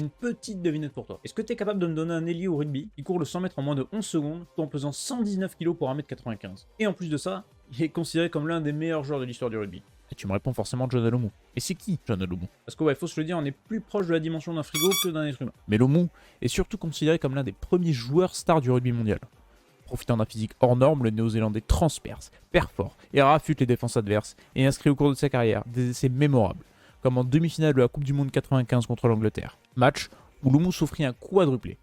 Une petite devinette pour toi. Est-ce que tu es capable de me donner un ailier au rugby qui court le 100 mètres en moins de 11 secondes tout en pesant 119 kg pour 1m95? Et en plus de ça, il est considéré comme l'un des meilleurs joueurs de l'histoire du rugby. Et tu me réponds forcément John Alomou. Et c'est qui John Alomou? Parce que ouais, faut se le dire, on est plus proche de la dimension d'un frigo que d'un être humain. Mais Alomou est surtout considéré comme l'un des premiers joueurs stars du rugby mondial. Profitant d'un physique hors norme, le néo-zélandais transperce, perfore et rafute les défenses adverses et inscrit au cours de sa carrière des essais mémorables, comme en demi-finale de la Coupe du Monde 95 contre l'Angleterre. Match où Loumou s'offrit un quadruplé,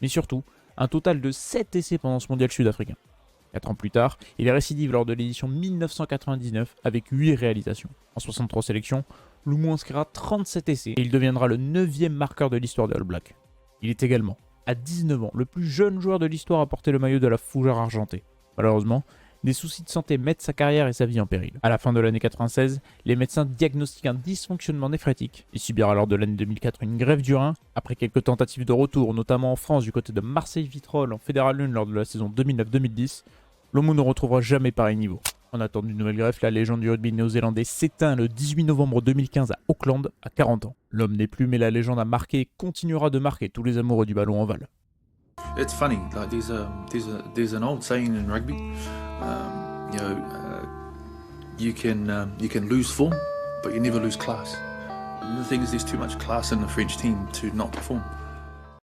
mais surtout un total de 7 essais pendant ce mondial sud-africain. 4 ans plus tard, il est récidive lors de l'édition 1999 avec 8 réalisations. En 63 sélections, Loumou inscrira 37 essais et il deviendra le 9e marqueur de l'histoire des All Blacks. Il est également, à 19 ans, le plus jeune joueur de l'histoire à porter le maillot de la fougère argentée. Malheureusement, des soucis de santé mettent sa carrière et sa vie en péril. À la fin de l'année 96, les médecins diagnostiquent un dysfonctionnement néphrétique. Il subira lors de l'année 2004 une greffe du rein. Après quelques tentatives de retour, notamment en France du côté de Marseille-Vitrolles en Fédéral 1 lors de la saison 2009-2010, Lomu ne retrouvera jamais pareil niveau. En attendant d'une nouvelle greffe, la légende du rugby néo-zélandais s'éteint le 18 novembre 2015 à Auckland, à 40 ans. L'homme n'est plus, mais la légende a marqué et continuera de marquer tous les amoureux du ballon ovale. It's funny, like there's an old saying in rugby, you can lose form, but you never lose class. And the thing is, there's too much class in the French team to not perform.